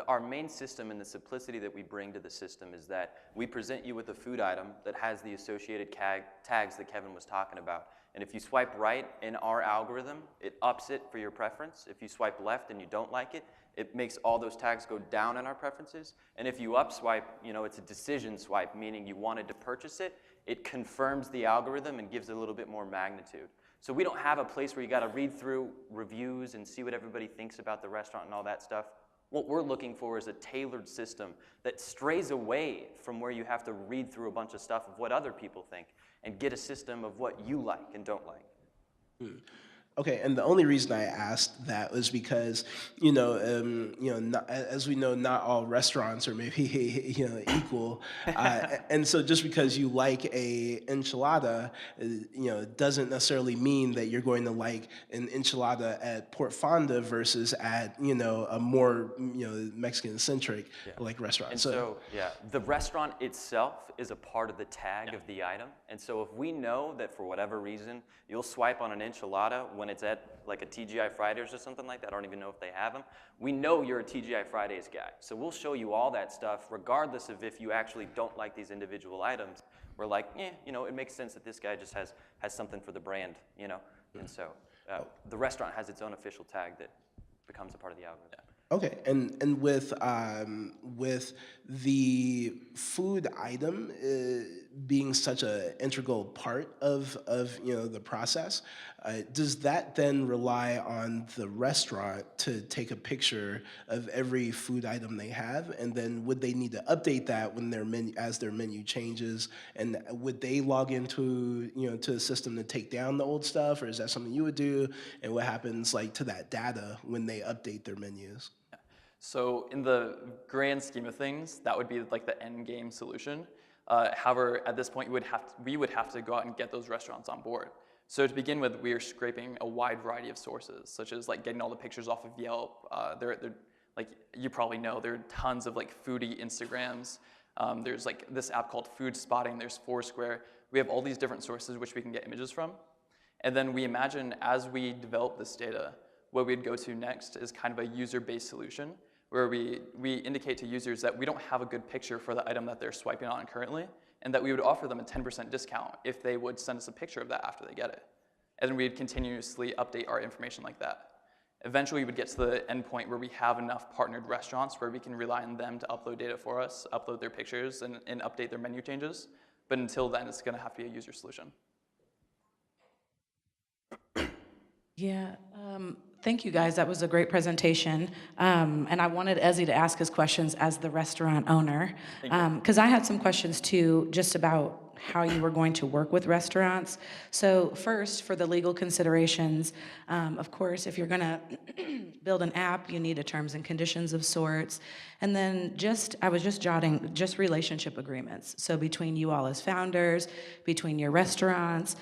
Our main system and the simplicity that we bring to the system is that we present you with a food item that has the associated tags that Kevin was talking about. And if you swipe right in our algorithm, it ups it for your preference. If you swipe left and you don't like it, it makes all those tags go down in our preferences. And if you up swipe, it's a decision swipe, meaning you wanted to purchase it. It confirms the algorithm and gives it a little bit more magnitude. So we don't have a place where you got to read through reviews and see what everybody thinks about the restaurant and all that stuff. What we're looking for is a tailored system that strays away from where you have to read through a bunch of stuff of what other people think and get a system of what you like and don't like. Okay, and the only reason I asked that was because, not, as we know, not all restaurants are maybe, equal, and so just because you like a enchilada, doesn't necessarily mean that you're going to like an enchilada at Port Fonda versus at, a more, Mexican-centric like restaurant. And so, yeah, the restaurant itself is a part of the tag of the item. And so if we know that for whatever reason, you'll swipe on an enchilada when it's at like a TGI Fridays or something like that, I don't even know if they have them, we know you're a TGI Fridays guy. So we'll show you all that stuff regardless of if you actually don't like these individual items. We're like, it makes sense that this guy just has something for the brand, And so the restaurant has its own official tag that becomes a part of the algorithm. Okay, and with the food item being such an integral part of the process, does that then rely on the restaurant to take a picture of every food item they have, and then would they need to update that when their menu changes, and would they log into to a system to take down the old stuff, or is that something you would do, and what happens like to that data when they update their menus? So in the grand scheme of things, that would be like the end game solution. However, at this point, we would have to go out and get those restaurants on board. So to begin with, we are scraping a wide variety of sources, such as like getting all the pictures off of Yelp. They're like you probably know, there are tons of like foodie Instagrams. There's like this app called Food Spotting. There's Foursquare. We have all these different sources which we can get images from. And then we imagine as we develop this data, what we'd go to next is kind of a user-based solution where we indicate to users that we don't have a good picture for the item that they're swiping on currently, and that we would offer them a 10% discount if they would send us a picture of that after they get it. And then we'd continuously update our information like that. Eventually, we would get to the end point where we have enough partnered restaurants where we can rely on them to upload data for us, upload their pictures, and update their menu changes. But until then, it's going to have to be a user solution. Yeah, thank you guys. That was a great presentation. And I wanted Ezzy to ask his questions as the restaurant owner. Because I had some questions too, just about how you were going to work with restaurants. So first, for the legal considerations, of course, if you're gonna build an app, you need a terms and conditions of sorts. And then I was just jotting, relationship agreements. So between you all as founders, between your restaurants,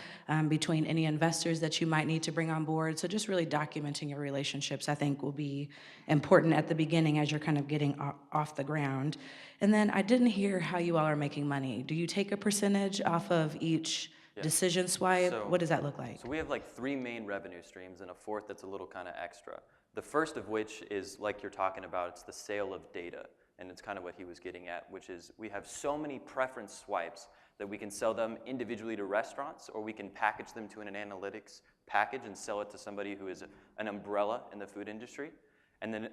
between any investors that you might need to bring on board. So just really documenting your relationships, I think, will be important at the beginning as you're kind of getting off the ground. And then I didn't hear how you all are making money. Do you take a percentage off of each decision swipe? What does that look like? So we have like 3 main revenue streams and a fourth that's a little kind of extra. The first of which is, like you're talking about, it's the sale of data. And it's kind of what he was getting at, which is we have so many preference swipes that we can sell them individually to restaurants, or we can package them to an analytics package and sell it to somebody who is an umbrella in the food industry. And then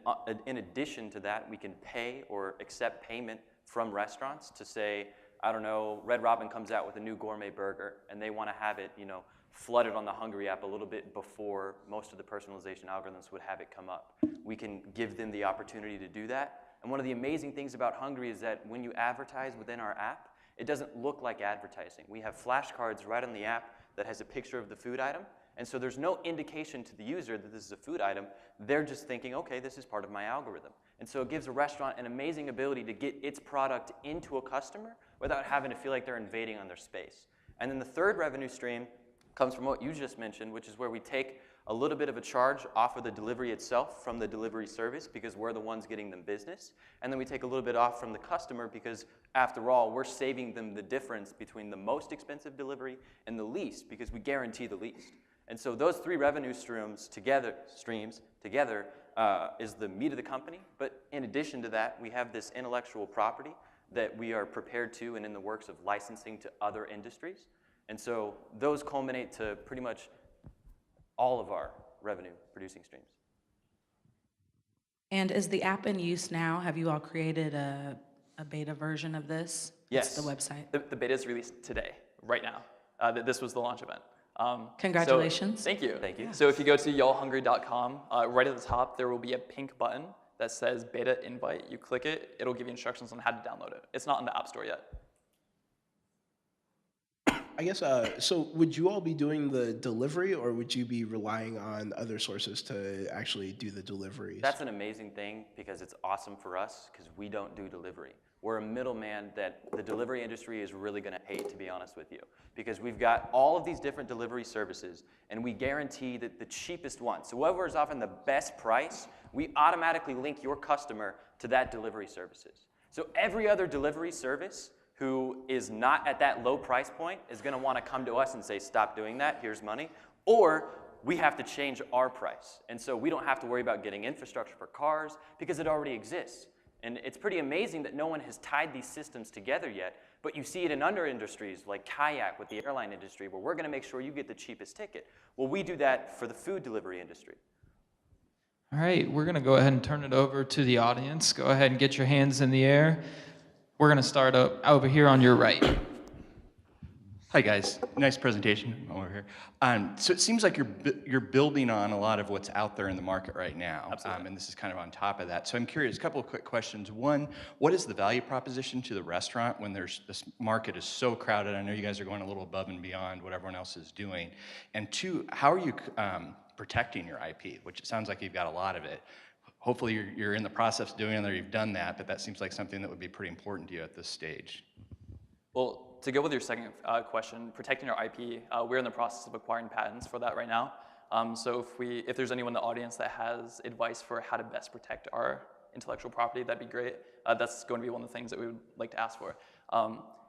in addition to that, we can pay or accept payment from restaurants to say, I don't know, Red Robin comes out with a new gourmet burger and they want to have it, flooded on the Hungry app a little bit before most of the personalization algorithms would have it come up. We can give them the opportunity to do that. And one of the amazing things about Hungry is that when you advertise within our app, it doesn't look like advertising. We have flashcards right on the app that has a picture of the food item. And so there's no indication to the user that this is a food item. They're just thinking, okay, this is part of my algorithm. And so it gives a restaurant an amazing ability to get its product into a customer without having to feel like they're invading on their space. And then the third revenue stream comes from what you just mentioned, which is where we take a little bit of a charge off of the delivery itself from the delivery service because we're the ones getting them business. And then we take a little bit off from the customer because, after all, we're saving them the difference between the most expensive delivery and the least because we guarantee the least. And so those 3 revenue streams together is the meat of the company. But in addition to that, we have this intellectual property that we are prepared to and in the works of licensing to other industries. And so those culminate to pretty much all of our revenue-producing streams. And is the app in use now? Have you all created a beta version of this? Yes. What's the website? The beta is released today, right now. This was the launch event. Congratulations. So, thank you. Thank you. So if you go to y'allhungry.com, right at the top, there will be a pink button that says beta invite. You click it, it'll give you instructions on how to download it. It's not in the App Store yet. I guess, so would you all be doing the delivery or would you be relying on other sources to actually do the deliveries? That's an amazing thing because it's awesome for us because we don't do delivery. We're a middleman that the delivery industry is really going to hate, to be honest with you, because we've got all of these different delivery services and we guarantee that the cheapest one, so whoever is offering the best price, we automatically link your customer to that delivery services. So every other delivery service who is not at that low price point is going to want to come to us and say, stop doing that, here's money, or we have to change our price. And so we don't have to worry about getting infrastructure for cars because it already exists. And it's pretty amazing that no one has tied these systems together yet, but you see it in other industries like kayak with the airline industry where we're going to make sure you get the cheapest ticket. Well, we do that for the food delivery industry. All right, we're going to go ahead and turn it over to the audience. Go ahead and get your hands in the air. We're going to start up over here on your right. Hi guys, nice presentation over here. So it seems like you're building on a lot of what's out there in the market right now. Absolutely. And this is kind of on top of that. So I'm curious, a couple of quick questions. One, what is the value proposition to the restaurant when this market is so crowded? I know you guys are going a little above and beyond what everyone else is doing. And two, how are you protecting your IP, which it sounds like you've got a lot of it. Hopefully you're in the process of doing it or you've done that, but that seems like something that would be pretty important to you at this stage. Well, to go with your second question, protecting our IP, we're in the process of acquiring patents for that right now. So if there's anyone in the audience that has advice for how to best protect our intellectual property, that'd be great. That's going to be one of the things that we would like to ask for.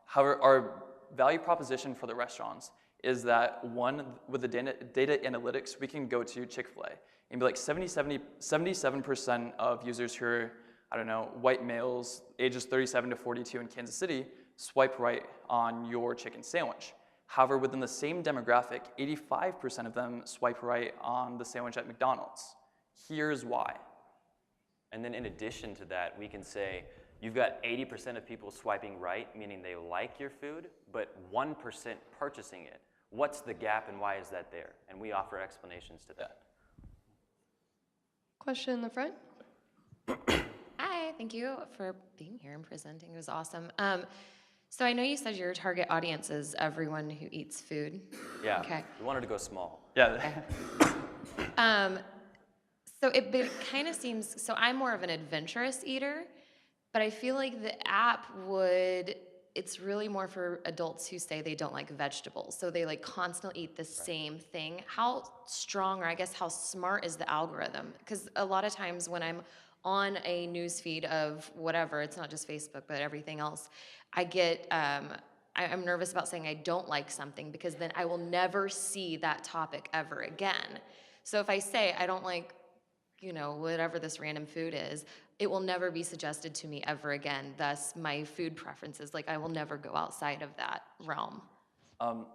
However, our value proposition for the restaurants is that one, with the data analytics, we can go to Chick-fil-A and be like 77% of users who are, I don't know, white males, ages 37 to 42 in Kansas City, swipe right on your chicken sandwich. However, within the same demographic, 85% of them swipe right on the sandwich at McDonald's. Here's why. And then in addition to that, we can say, you've got 80% of people swiping right, meaning they like your food, but 1% purchasing it. What's the gap and why is that there? And we offer explanations to that. Question in the front. Hi, thank you for being here and presenting. It was awesome. So I know you said your target audience is everyone who eats food. Yeah, Okay. we wanted to go small. Yeah. So it kind of seems, so I'm more of an adventurous eater, but I feel like the app it's really more for adults who say they don't like vegetables. So they like constantly eat the same thing. How strong, or I guess how smart is the algorithm? Because a lot of times when I'm on a news feed of whatever, it's not just Facebook, but everything else, I get, I'm nervous about saying I don't like something because then I will never see that topic ever again. So if I say I don't like, whatever this random food is, it will never be suggested to me ever again. Thus, my food preferences, I will never go outside of that realm.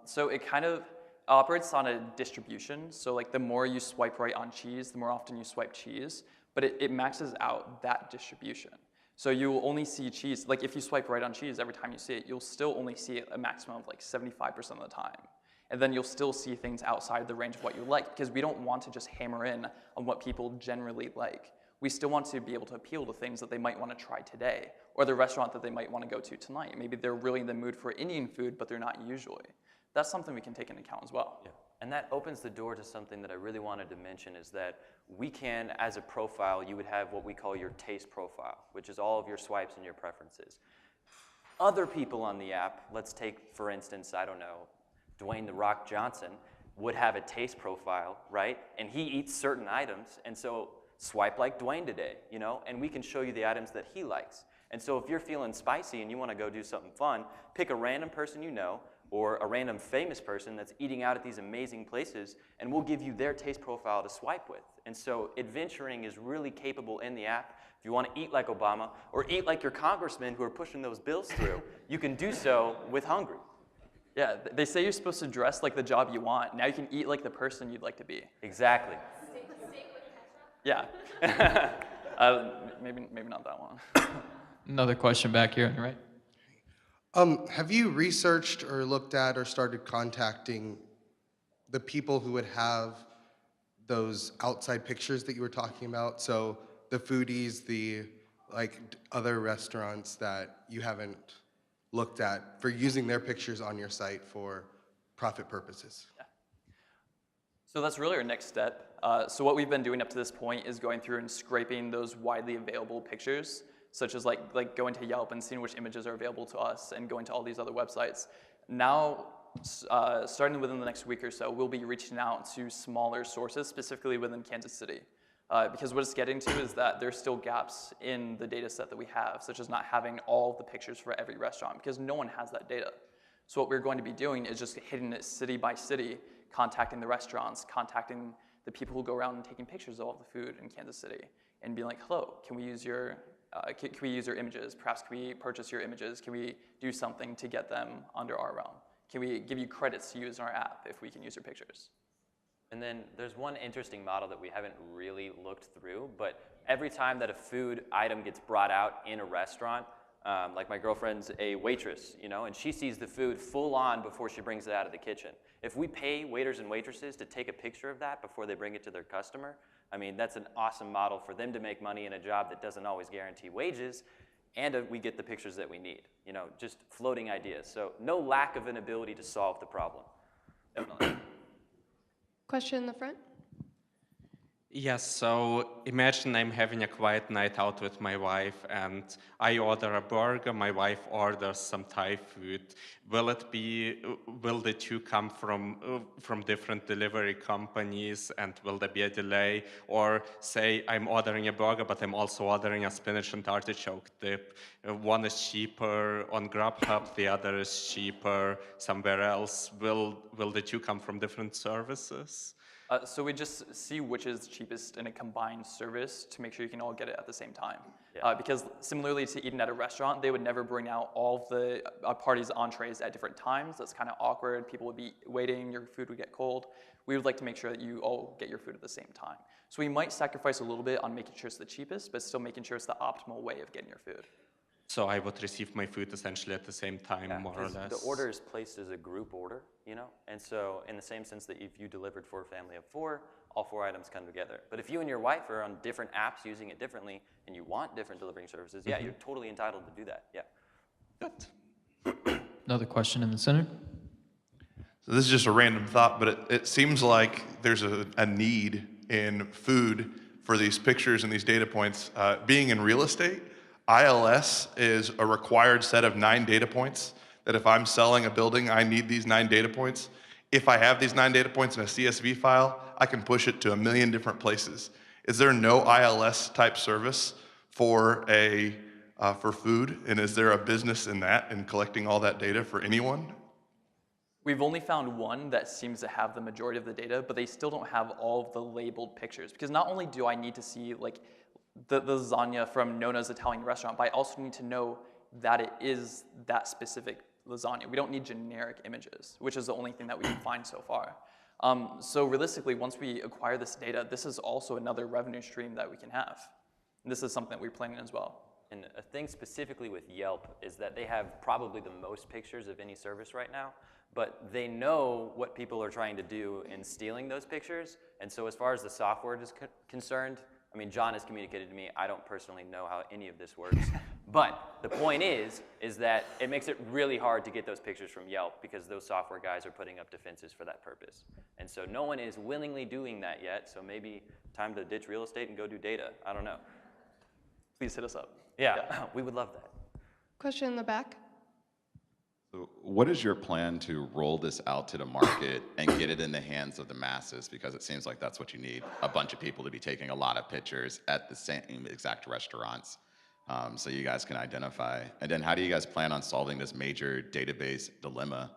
So it kind of operates on a distribution. So the more you swipe right on cheese, the more often you swipe cheese, but it maxes out that distribution. So you will only see cheese, if you swipe right on cheese every time you see it, you'll still only see it a maximum of 75% of the time. And then you'll still see things outside the range of what you like, because we don't want to just hammer in on what people generally like. We still want to be able to appeal to things that they might want to try today, or the restaurant that they might want to go to tonight. Maybe they're really in the mood for Indian food, but they're not usually. That's something we can take into account as well. Yeah. And that opens the door to something that I really wanted to mention is that we can, as a profile, you would have what we call your taste profile, which is all of your swipes and your preferences. Other people on the app, let's take, for instance, I don't know, Dwayne "The Rock" Johnson would have a taste profile, right? And he eats certain items, and so swipe like Dwayne today, and we can show you the items that he likes. And so if you're feeling spicy and you want to go do something fun, pick a random person you know, or a random famous person that's eating out at these amazing places, and we'll give you their taste profile to swipe with. And so adventuring is really capable in the app. If you want to eat like Obama, or eat like your congressmen who are pushing those bills through, you can do so with Hungry. Yeah, they say you're supposed to dress like the job you want. Now you can eat like the person you'd like to be. Exactly. Yeah. Maybe not that one. Another question back here on the right. Have you researched or looked at or started contacting the people who would have those outside pictures that you were talking about? So the foodies, the other restaurants that you haven't looked at for using their pictures on your site for profit purposes. Yeah. So that's really our next step. So what we've been doing up to this point is going through and scraping those widely available pictures, such as like going to Yelp and seeing which images are available to us and going to all these other websites. Now, starting within the next week or so, we'll be reaching out to smaller sources, specifically within Kansas City. Because what it's getting to is that there's still gaps in the data set that we have, such as not having all the pictures for every restaurant, because no one has that data. So what we're going to be doing is just hitting it city by city, contacting the restaurants, contacting the people who go around and taking pictures of all the food in Kansas City, and being like, hello, can we use your images? Perhaps can we purchase your images? Can we do something to get them under our realm? Can we give you credits to use in our app if we can use your pictures? And then there's one interesting model that we haven't really looked through, but every time that a food item gets brought out in a restaurant, like my girlfriend's a waitress, you know, and she sees the food full on before she brings it out of the kitchen. If we pay waiters and waitresses to take a picture of that before they bring it to their customer, I mean, that's an awesome model for them to make money in a job that doesn't always guarantee wages, and we get the pictures that we need, you know, just floating ideas. So no lack of an ability to solve the problem. Definitely. Question in the front. Yes, so imagine I'm having a quiet night out with my wife and I order a burger, my wife orders some Thai food. Will the two come from different delivery companies and will there be a delay? Or say I'm ordering a burger, but I'm also ordering a spinach and artichoke dip. One is cheaper on Grubhub, the other is cheaper somewhere else. Will the two come from different services? So we just see which is cheapest in a combined service to make sure you can all get it at the same time. Yeah. Because similarly to eating at a restaurant, they would never bring out all of the party's entrees at different times. That's kind of awkward. People would be waiting, your food would get cold. We would like to make sure that you all get your food at the same time. So we might sacrifice a little bit on making sure it's the cheapest, but still making sure it's the optimal way of getting your food. So I would receive my food essentially at the same time, more or less. The order is placed as a group order, you know? And so in the same sense that if you delivered for a family of 4, all 4 items come together. But if you and your wife are on different apps using it differently and you want different delivering services, yeah, you're totally entitled to do that, yeah. Good. Another question in the center. So this is just a random thought, but it seems like there's a need in food for these pictures and these data points. Being in real estate, ILS is a required set of 9 data points that if I'm selling a building, I need these 9 data points. If I have these 9 data points in a CSV file, I can push it to 1 million different places. Is there no ILS type service for food? And is there a business in that, in collecting all that data for anyone? We've only found one that seems to have the majority of the data, but they still don't have all of the labeled pictures. Because not only do I need to see like the lasagna from Nona's Italian restaurant, but I also need to know that it is that specific lasagna. We don't need generic images, which is the only thing that we can find so far. So realistically, once we acquire this data, this is also another revenue stream that we can have. And this is something that we're planning as well. And a thing specifically with Yelp is that they have probably the most pictures of any service right now, but they know what people are trying to do in stealing those pictures. And so as far as the software is concerned, I mean, John has communicated to me, I don't personally know how any of this works. But the point is that it makes it really hard to get those pictures from Yelp because those software guys are putting up defenses for that purpose. And so no one is willingly doing that yet, so maybe time to ditch real estate and go do data. I don't know. Please hit us up. Yeah. We would love that. Question in the back. So what is your plan to roll this out to the market and get it in the hands of the masses? Because it seems like that's what you need, a bunch of people to be taking a lot of pictures at the same exact restaurants, so you guys can identify. And then how do you guys plan on solving this major database dilemma?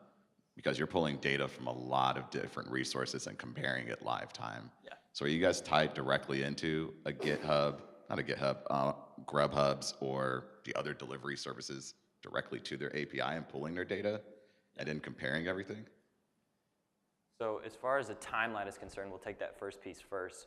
Because you're pulling data from a lot of different resources and comparing it live time. Yeah. So are you guys tied directly into a GitHub, not a GitHub, Grubhubs or the other delivery services directly to their API and pulling their data and then comparing everything? So as far as the timeline is concerned, we'll take that first piece first.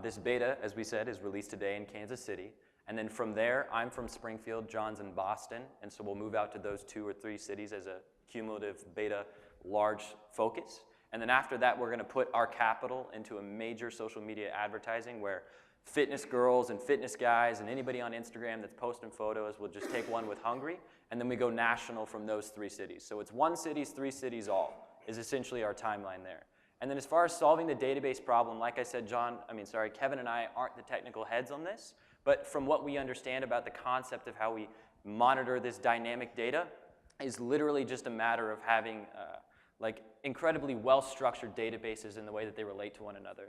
This beta, as we said, is released today in Kansas City. And then from there, I'm from Springfield, John's in Boston. And so we'll move out to those 2 or 3 cities as a cumulative beta large focus. And then after that, we're going to put our capital into a major social media advertising where fitness girls and fitness guys and anybody on Instagram that's posting photos will just take one with Hungry, and then we go national from those 3 cities. So it's 1 city, 3 cities all. is essentially our timeline there. And then as far as solving the database problem, like I said, Kevin and I aren't the technical heads on this, but from what we understand about the concept of how we monitor this dynamic data is literally just a matter of having like incredibly well-structured databases in the way that they relate to one another.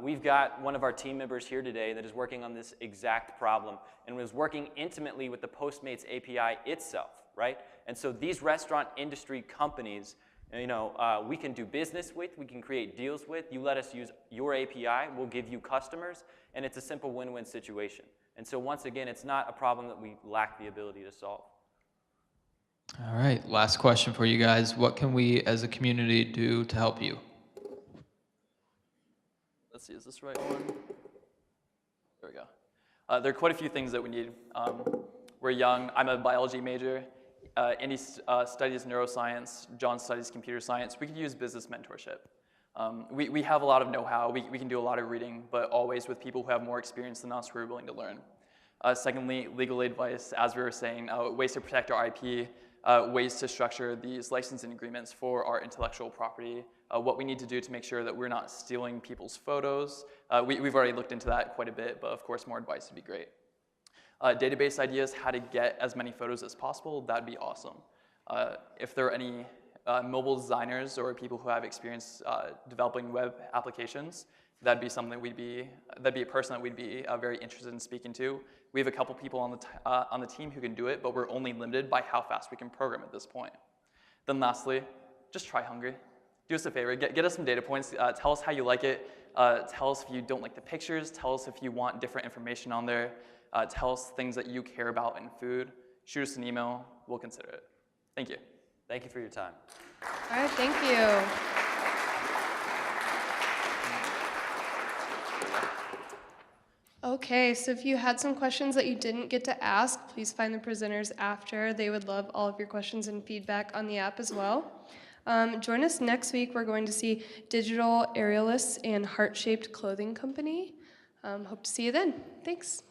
We've got one of our team members here today that is working on this exact problem and was working intimately with the Postmates API itself, right? And so these restaurant industry companies, we can do business with, we can create deals with. You let us use your API, we'll give you customers, and it's a simple win-win situation. And so once again, it's not a problem that we lack the ability to solve. All right, last question for you guys. What can we as a community do to help you? Let's see, is this the right one? There we go. There are quite a few things that we need. We're young. I'm a biology major. Andy studies neuroscience. John studies computer science. We could use business mentorship. We have a lot of know-how. We can do a lot of reading, but always with people who have more experience than us who are willing to learn. Secondly, legal advice, as we were saying, ways to protect our IP, ways to structure these licensing agreements for our intellectual property, what we need to do to make sure that we're not stealing people's photos. We've already looked into that quite a bit, but of course more advice would be great. Database ideas, how to get as many photos as possible, that'd be awesome. If there are any mobile designers or people who have experience developing web applications, that'd be a person that we'd be very interested in speaking to. We have a couple people on the team who can do it, but we're only limited by how fast we can program at this point. Then lastly, just try Hungry. Do us a favor, get us some data points, tell us how you like it, tell us if you don't like the pictures, tell us if you want different information on there, tell us things that you care about in food, shoot us an email, we'll consider it. Thank you. Thank you for your time. All right, thank you. Okay, so if you had some questions that you didn't get to ask, please find the presenters after. They would love all of your questions and feedback on the app as well. Join us next week. We're going to see Digital Aerialists and Heart-Shaped Clothing Company. Hope to see you then. Thanks.